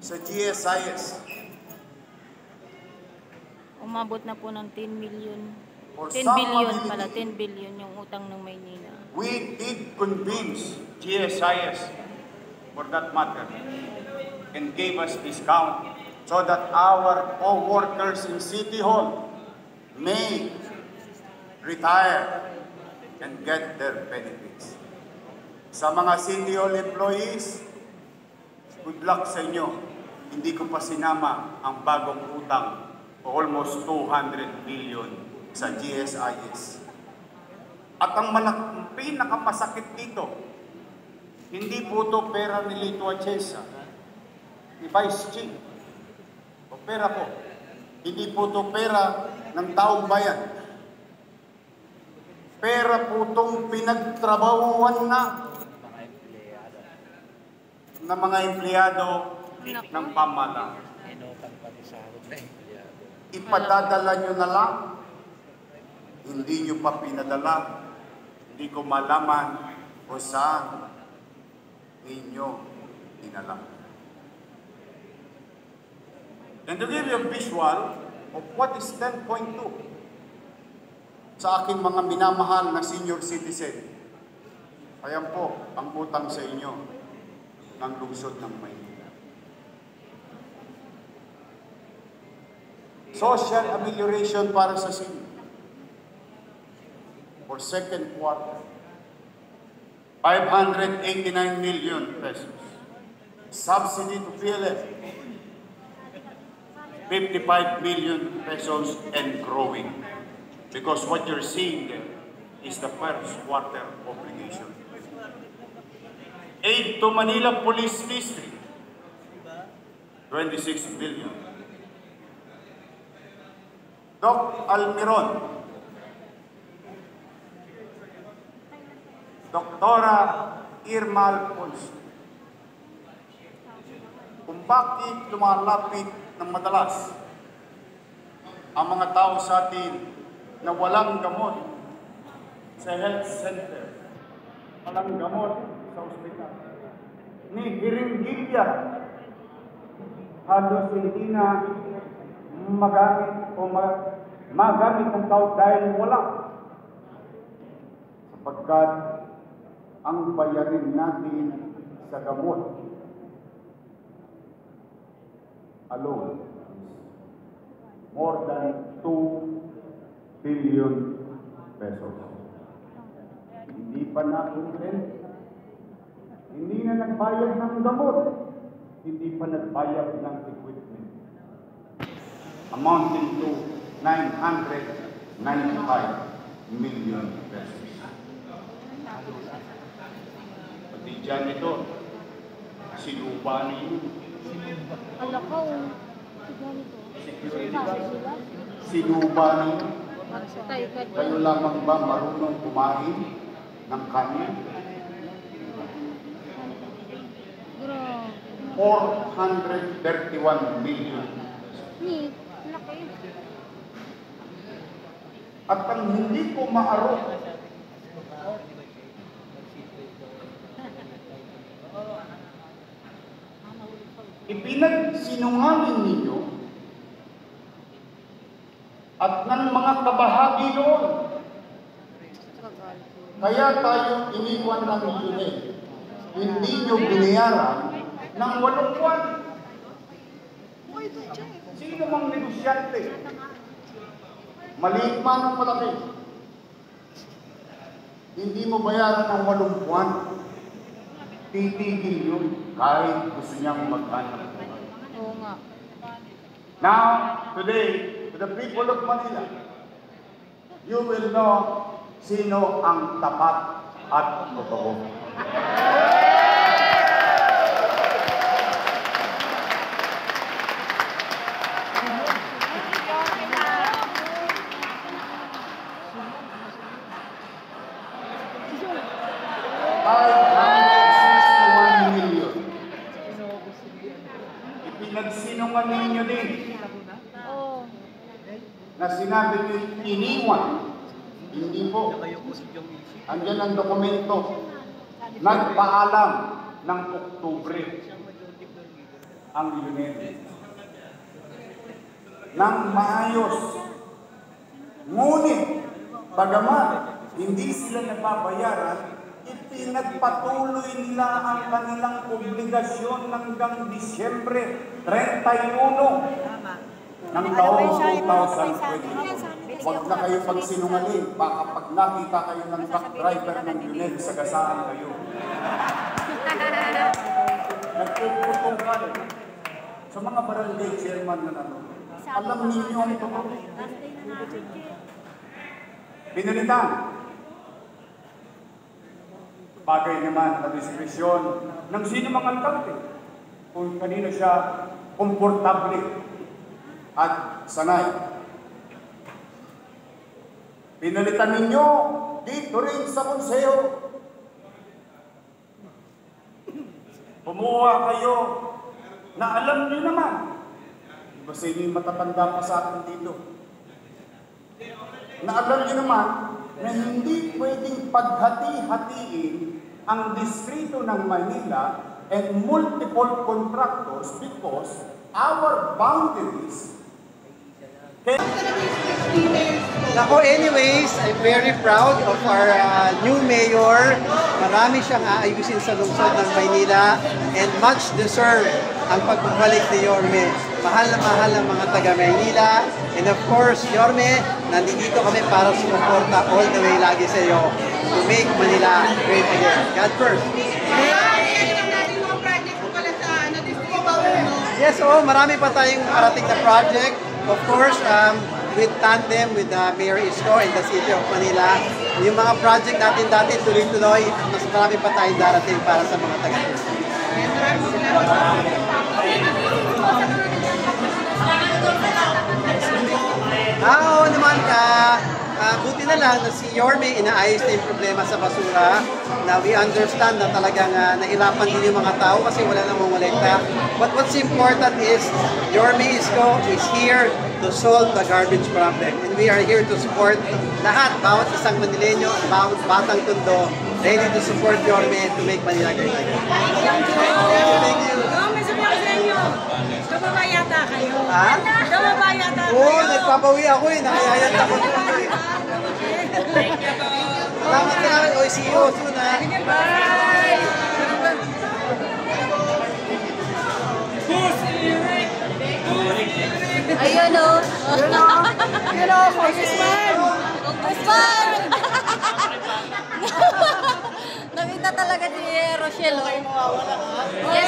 sa GSIS. Umabot na po ng 10 million. For 10 some billion ability, pala, 10 billion yung utang ng Maynila. we did convince GSIS, for that matter, and gave us discount so that our co-workers in City Hall may retire and get their benefits. Sa mga City Hall employees, good luck sa inyo. Hindi ko pa sinama ang bagong utang o almost 200 billion sa GSIS. At ang pinakamasakit dito, hindi po ito pera ni Lito Atienza, ni Vice Chief, o pera ko. Hindi po ito pera ng taong bayan. Pera po itong pinagtrabahuan na ng mga empleyado ng pamahalaan. Ipadadala nyo na lang, hindi nyo pa pinadala, hindi ko malaman kung saan ninyo dinala. And to give you a visual of what is 10.2 sa aking mga minamahal na senior citizen, ayan po ang utang sa inyo ng lungsod ng Maynila. Social amelioration para sa senior for second quarter, 589 million pesos. Subsidy to PLF, 55 million pesos and growing. Because what you're seeing there is the first quarter obligation. Aid to Manila Police District, 26 billion. Doc Almiron, Doktora Irma Alfonso. Kung bakit lumalapit ng madalas ang mga tao sa atin na walang gamot sa health center, walang gamot sa ospital, ni Hiringgilya, halos hindi na magamit o magamit ang tao dahil wala. Sapagkat ang bayarin natin sa gamot alone is more than 2 billion pesos. Hindi pa na-content. Hindi na nagbayad ng gamot. Hindi pa nagbayad ng equipment. Amounting to 995 million pesos. Pati dyan ito, sinuba ninyo. Ala ko, Sinuba ninyo. Kayo lamang ba marunong kumain ng kanin? 431 million. At ang hindi ko maarok, ipinagsinungaling ninyo at ng mga kabahagi noon. Kaya tayo iniwan ng Junel. Hindi nyo binayaran ng 8 buwan. Sino mang negosyante? Maliit man ang malaki. Hindi mo bayaran ng 8 buwan. Titigil yun kahit gusto niyang maghanap. Oo nga. Now, today, to the people of Manila, you will know sino ang tapat at totoo. Ipinagsinungaling ninyo din na sinabi niyo iniwan. Hindi po. Andiyan ang dokumento. Nagpaalam ng Oktubre ang UNED ng maayos. Ngunit, bagamat hindi sila nababayaran, ipinagpatuloy nila ang kanilang obligasyon hanggang Disyembre 31 ng taong 2020. Huwag na kayo pagsinungaling, baka pag nakita kayo ng truck driver ng UNED, sagasaan kayo. Nagpuputong kayo sa mga barangay chairman na nanonood. Alam ninyo ang ito. Pinalitan. Bagay naman na diskresyon ng sino mga alkalde kung kanino siya komportable at sanay. Pinalitan ninyo dito rin sa konseho. Kumuha kayo na alam niyo naman. Kasi hindi matatanda pa sa akin dito. Na alam niyo naman na hindi pwedeng paghati-hatiin ang distrito ng Manila and multiple contractors because our boundaries. Nako, anyways, I'm very proud of our new mayor. Marami siyang aayusin sa lungsod ng Maynila and much deserved ang pagbabalik ni Yorme. Mahal na mahal ang mga taga-Maynila. And of course, Yorme, nandito kami para sumuporta all the way lagi sa iyo to make Manila great again. God first. Yes, marami pa tayong parating na project. Of course, with tandem with Mayor Isko and the City of Manila. Yung mga project natin dati tuloy-tuloy, mas marami pa tayong darating para sa mga taga-Manila. Oo naman buti na lang na si Yorme inaayos na yung problema sa basura, na we understand na talagang nahirapan din yung mga tao kasi wala namang molekta. But what's important is Yorme Isko is here to solve the garbage problem. And we are here to support lahat, bawat isang Manileño, bawat batang Tondo, ready to support Yorme to make Manila great again. Thank you. May sabihin sa inyo, kababa yata kayo. Ha? Kababa yata kayo. Oo, nagpapawi ako nakayayat ako. Salamat ka namin. See you soon ha. Bye! Ayun o. Yun o, Congressman! Congressman! Nakita talaga ni Rochelle. Yes,